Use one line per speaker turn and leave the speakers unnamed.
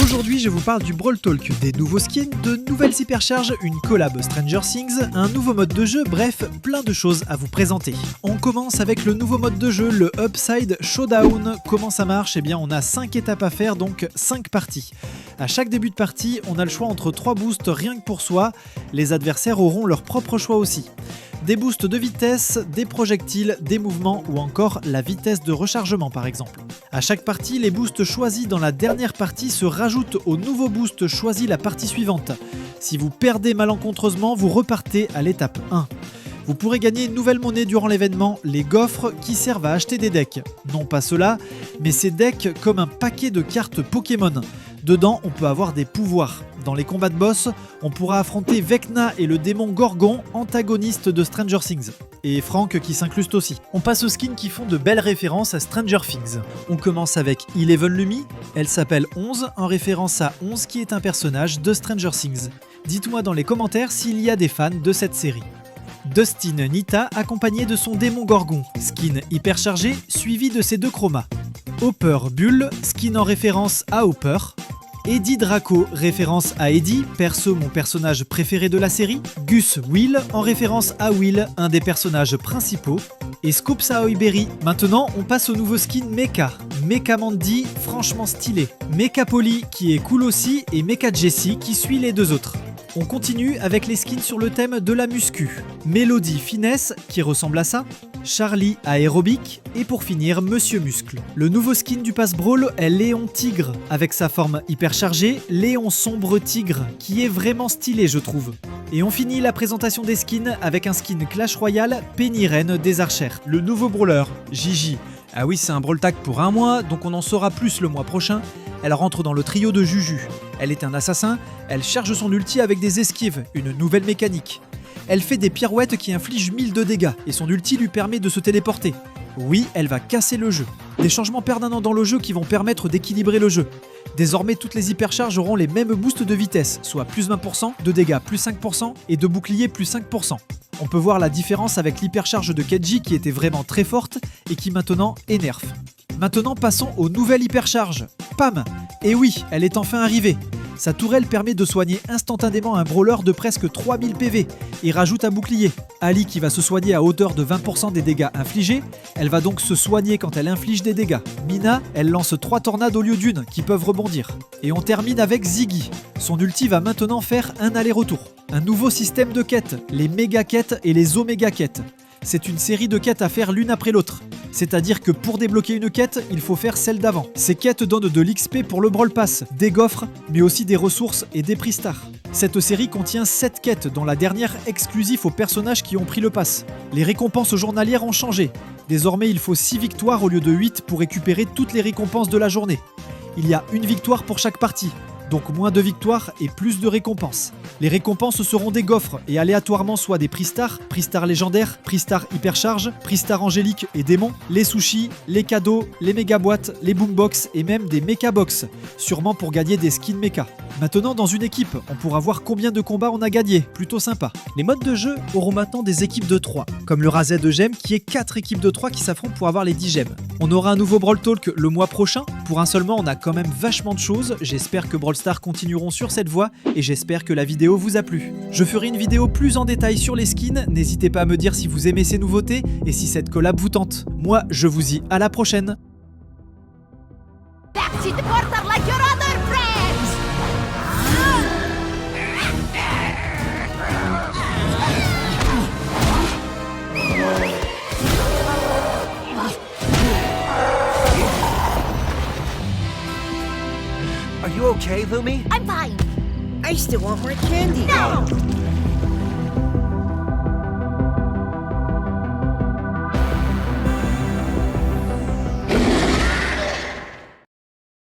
Aujourd'hui, je vous parle du Brawl Talk, des nouveaux skins, de nouvelles hypercharges, une collab Stranger Things, un nouveau mode de jeu, bref, plein de choses à vous présenter. On commence avec le nouveau mode de jeu, le Upside Showdown. Comment ça marche ? Eh bien, on a 5 étapes à faire, donc 5 parties. À chaque début de partie, on a le choix entre 3 boosts rien que pour soi. Les adversaires auront leur propre choix aussi. Des boosts de vitesse, des projectiles, des mouvements ou encore la vitesse de rechargement par exemple. À chaque partie, les boosts choisis dans la dernière partie se rajoutent aux nouveaux boosts choisis la partie suivante. Si vous perdez malencontreusement, vous repartez à l'étape 1. Vous pourrez gagner une nouvelle monnaie durant l'événement, les gaufres qui servent à acheter des decks. Non pas cela, mais ces decks comme un paquet de cartes Pokémon. Dedans, on peut avoir des pouvoirs. Dans les combats de boss, on pourra affronter Vecna et le démon Gorgon, antagonistes de Stranger Things. Et Frank qui s'incruste aussi. On passe aux skins qui font de belles références à Stranger Things. On commence avec Eleven Lumi, elle s'appelle 11 en référence à 11 qui est un personnage de Stranger Things. Dites-moi dans les commentaires s'il y a des fans de cette série. Dustin Nita accompagné de son démon Gorgon, skin hyper chargé suivi de ses 2 chromas. Hopper Bull, skin en référence à Hopper. Eddie Draco, référence à Eddie, perso mon personnage préféré de la série. Gus Will, en référence à Will, un des personnages principaux. Et Scoops Ahoy Berry. Maintenant, on passe au nouveau skin Mecha. Mecha Mandy, franchement stylé. Mecha Polly, qui est cool aussi, et Mecha Jessie, qui suit les 2 autres. On continue avec les skins sur le thème de la muscu. Mélodie Finesse, qui ressemble à ça. Charlie Aérobic et pour finir Monsieur Muscle. Le nouveau skin du Pass Brawl est Léon Tigre, avec sa forme hyper chargée, Léon Sombre Tigre, qui est vraiment stylé je trouve. Et on finit la présentation des skins avec un skin Clash Royale, Penny Reine des Archères. Le nouveau brawler, Gigi. Ah oui, c'est un Brawl Tag pour un mois, donc on en saura plus le mois prochain. Elle rentre dans le trio de Juju. Elle est un assassin, elle charge son ulti avec des esquives, une nouvelle mécanique. Elle fait des pirouettes qui infligent 1000 de dégâts et son ulti lui permet de se téléporter. Oui, elle va casser le jeu. Des changements permanents dans le jeu qui vont permettre d'équilibrer le jeu. Désormais, toutes les hypercharges auront les mêmes boosts de vitesse, soit plus 20%, de dégâts plus 5% et de bouclier plus 5%. On peut voir la différence avec l'hypercharge de Keiji qui était vraiment très forte et qui maintenant est nerf. Maintenant, passons aux nouvelles hypercharges. Pam! Et oui, elle est enfin arrivée. Sa tourelle permet de soigner instantanément un brawler de presque 3000 PV et rajoute un bouclier. Ali qui va se soigner à hauteur de 20% des dégâts infligés, elle va donc se soigner quand elle inflige des dégâts. Mina, elle lance 3 tornades au lieu d'une qui peuvent rebondir. Et on termine avec Ziggy. Son ulti va maintenant faire un aller-retour. Un nouveau système de quêtes, les méga quêtes et les oméga quêtes. C'est une série de quêtes à faire l'une après l'autre. C'est-à-dire que pour débloquer une quête, il faut faire celle d'avant. Ces quêtes donnent de l'XP pour le Brawl Pass, des gaufres, mais aussi des ressources et des prix stars. Cette série contient 7 quêtes, dont la dernière exclusive aux personnages qui ont pris le pass. Les récompenses journalières ont changé. Désormais, il faut 6 victoires au lieu de 8 pour récupérer toutes les récompenses de la journée. Il y a une victoire pour chaque partie. Donc moins de victoires et plus de récompenses. Les récompenses seront des gaufres et aléatoirement soit des prix stars légendaires, prix stars hypercharge, prix stars angélique et démons, les sushis, les cadeaux, les méga boîtes, les boombox et même des mecha box, sûrement pour gagner des skins mecha. Maintenant dans une équipe, on pourra voir combien de combats on a gagné, plutôt sympa. Les modes de jeu auront maintenant des équipes de 3, comme le Razet de gemmes qui est 4 équipes de 3 qui s'affrontent pour avoir les 10 gemmes. On aura un nouveau Brawl Talk le mois prochain, pour un seulement on a quand même vachement de choses, j'espère que Brawl Stars continueront sur cette voie et j'espère que la vidéo vous a plu. Je ferai une vidéo plus en détail sur les skins, n'hésitez pas à me dire si vous aimez ces nouveautés et si cette collab vous tente. Moi, je vous dis à la prochaine.
Are you okay, Lumi?
I'm fine.
I still want more candy.
No!